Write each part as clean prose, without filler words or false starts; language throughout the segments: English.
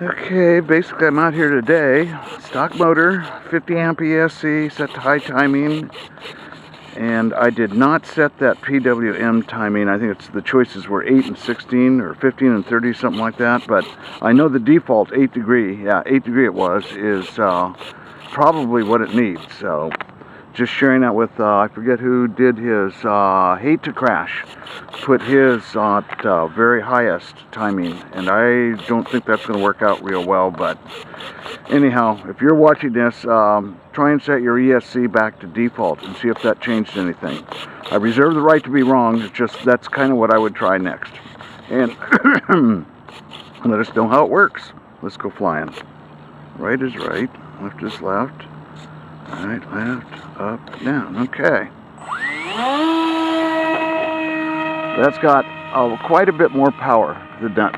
Okay, basically I'm out here today. Stock motor, 50 amp ESC, set to high timing. And I did not set that PWM timing. I think the choices were 8 and 16 or 15 and 30, something like that. But I know the default 8 degree, yeah, 8 degree it was, is probably what it needs. So just sharing that with, I forget who did his Hate to Crash, put his at very highest timing, and I don't think that's going to work out real well. But anyhow, if you're watching this, try and set your ESC back to default and see if that changed anything. I reserve the right to be wrong. It's just that's kind of what I would try next, and let us know how it works. Let's go flying. Right is right, left is left. Right, left, up, down. Okay. That's got quite a bit more power than that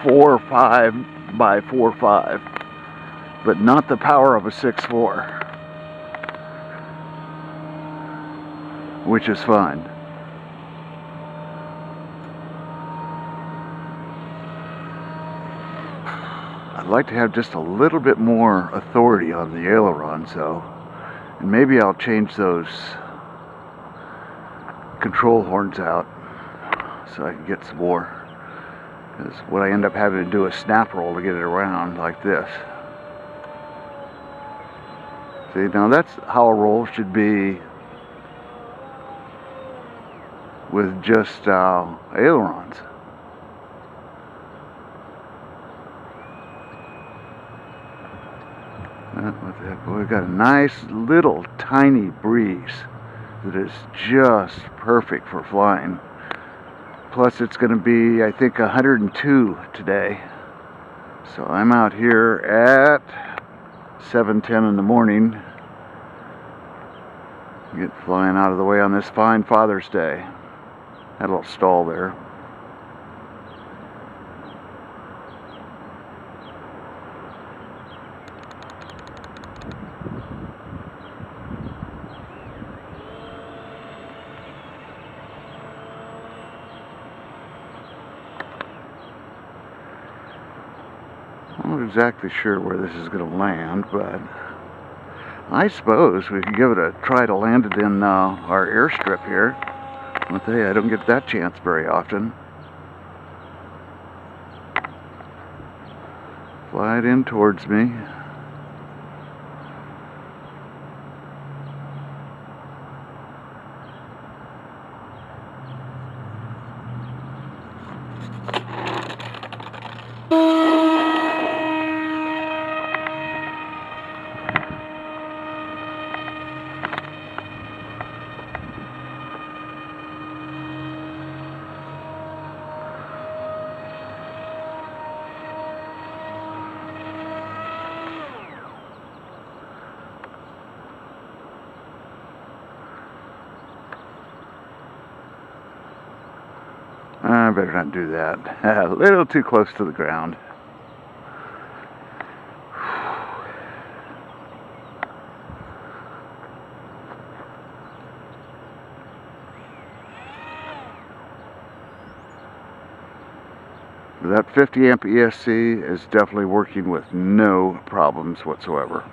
4.5 by 4.5, but not the power of a 6.4, which is fine. I'd like to have just a little bit more authority on the aileron, and maybe I'll change those control horns out so I can get some more. Because what I end up having to do is snap roll to get it around like this. See, now that's how a roll should be with just ailerons. What the heck? Boy, we've got a nice little tiny breeze that is just perfect for flying. Plus it's going to be, I think, 102 today. So I'm out here at 7:10 in the morning. Get flying out of the way on this fine Father's Day. Had a little stall there. I'm not exactly sure where this is going to land, but I suppose we could give it a try to land it in our airstrip here. I'll tell you, I don't get that chance very often. Fly it in towards me. I better not do that. A little too close to the ground. That 50 amp ESC is definitely working with no problems whatsoever.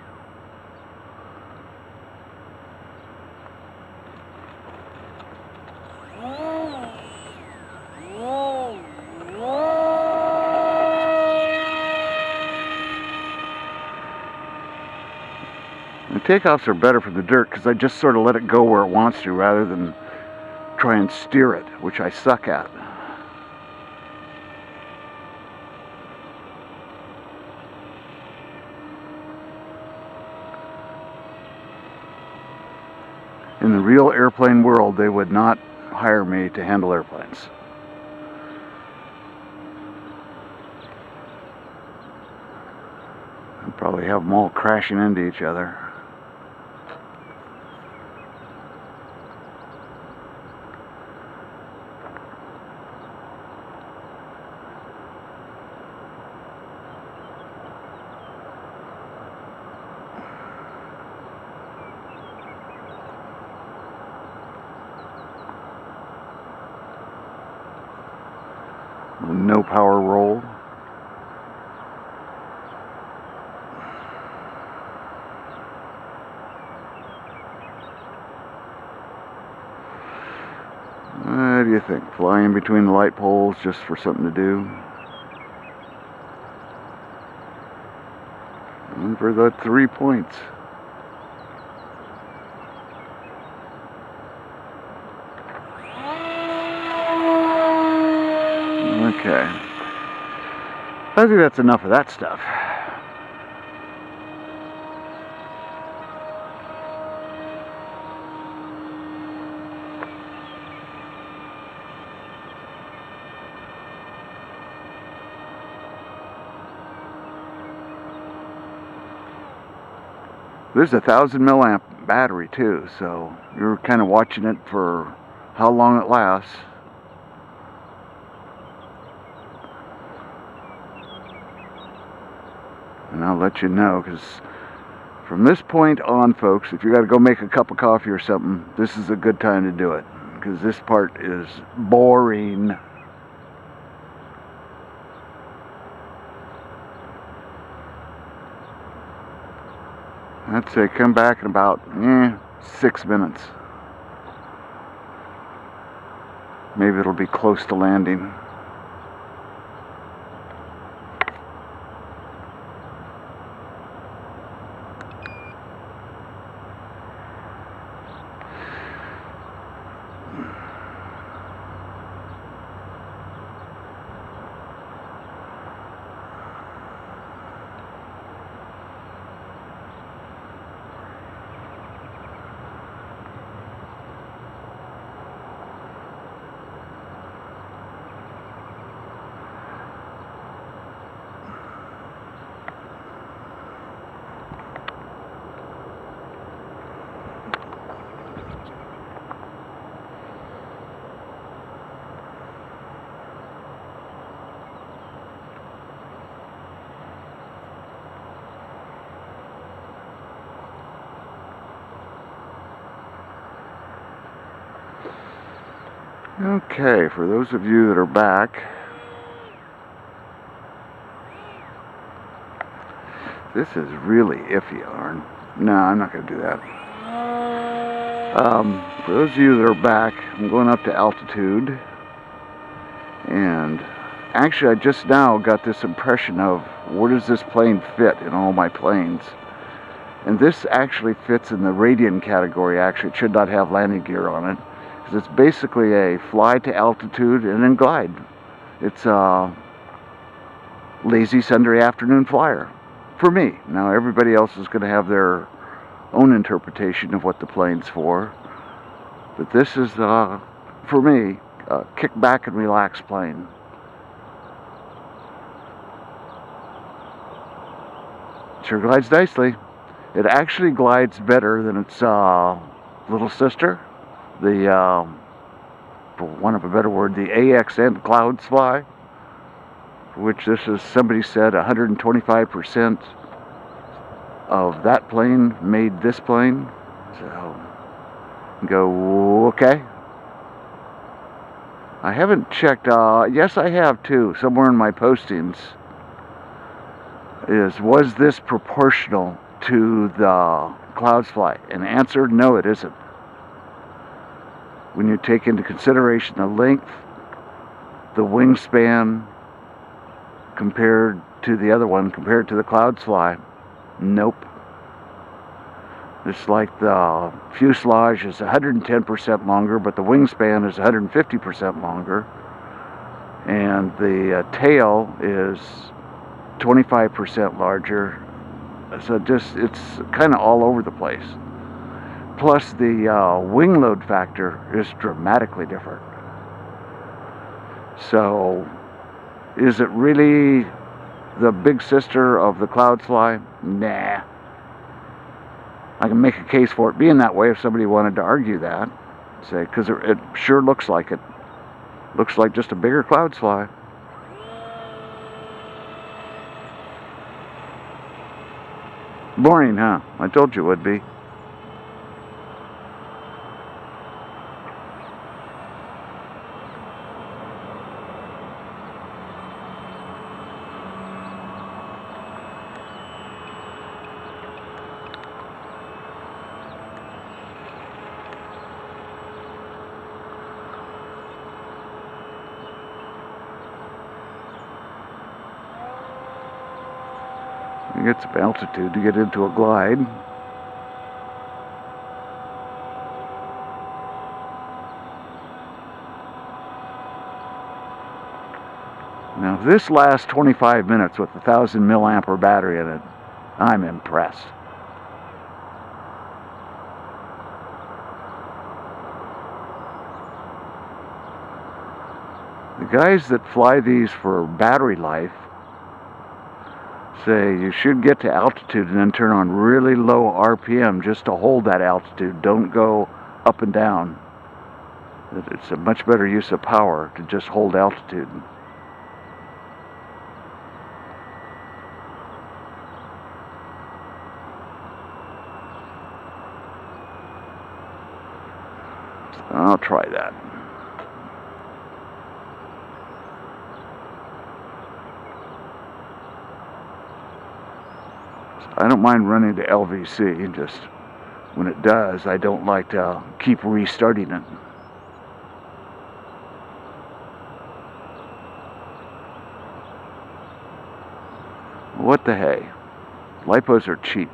The takeoffs are better from the dirt because I just sort of let it go where it wants to rather than try and steer it, which I suck at. In the real airplane world, they would not hire me to handle airplanes. I'd probably have them all crashing into each other. No power roll. you think? Fly in between the light poles just for something to do? And for the 3 points. Okay. I think that's enough of that stuff. There's a 1,000 milliamp battery too, so you're kind of watching it for how long it lasts. And I'll let you know, because from this point on, folks, if you got to go make a cup of coffee or something, this is a good time to do it, because this part is boring. I'd say come back in about 6 minutes. Maybe it'll be close to landing. Okay, for those of you that are back, this is really iffy, Arn. No, I'm not going to do that. For those of you that are back, I'm going up to altitude, and actually I just now got this impression of where does this plane fit in all my planes. And this actually fits in the radian category. Actually, it should not have landing gear on it. It's basically a fly to altitude and then glide. It's a lazy Sunday afternoon flyer for me. Now everybody else is going to have their own interpretation of what the plane's for, but this is for me a kick back and relax plane. Sure glides nicely. It actually glides better than its little sister, the, for want of a better word, the AXN Clouds Fly, which this is, somebody said 125% of that plane made this plane. So, go, okay. I haven't checked, yes I have too, somewhere in my postings, was this proportional to the Clouds Fly? And the answer, no it isn't. When you take into consideration the length, the wingspan, compared to the other one, compared to the Clouds Fly, nope. It's like the fuselage is 110% longer, but the wingspan is 150% longer. And the tail is 25% larger. So just, it's kind of all over the place. Plus the wing load factor is dramatically different. So is it really the big sister of the Clouds Fly? Nah. I can make a case for it being that way if somebody wanted to argue that. Say, because it sure looks like it. Looks like just a bigger Clouds Fly. Boring, huh? I told you it would be. You get some altitude to get into a glide. Now, if this lasts 25 minutes with a 1,000 milliampere battery in it, I'm impressed. The guys that fly these for battery life say you should get to altitude and then turn on really low RPM just to hold that altitude. Don't go up and down. It's a much better use of power to just hold altitude. I'll try that. I don't mind running to LVC, just when it does, I don't like to keep restarting it. What the hey? LiPos are cheap.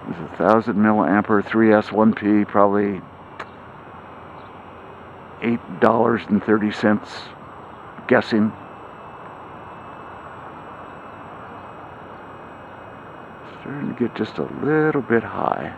This is 1,000 milliampere 3S1P, probably $8.30, guessing. Starting to get just a little bit high.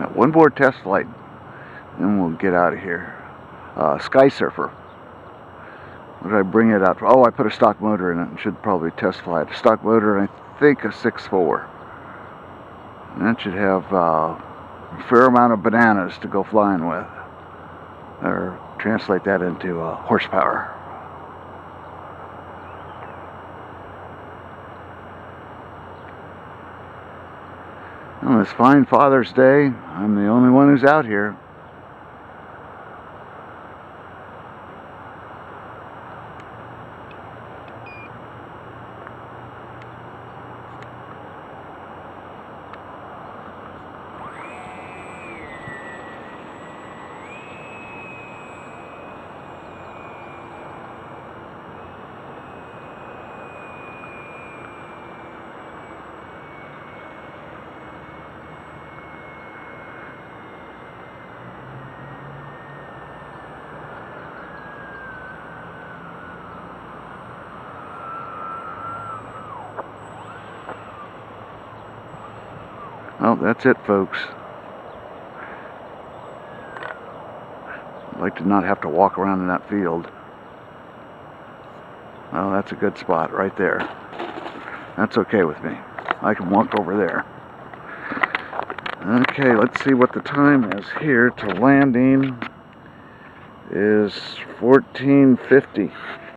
Now, one more test flight, then we'll get out of here. Sky Surfer. What did I bring it out for? Oh, I put a stock motor in it and should probably test fly it. A stock motor and I think a 6.4. And that should have a fair amount of bananas to go flying with. Or translate that into horsepower. On this fine Father's Day, I'm the only one who's out here. Well, that's it, folks. I'd like to not have to walk around in that field. Well, that's a good spot right there. That's okay with me. I can walk over there. Okay, let's see what the time is here to landing is 14:50.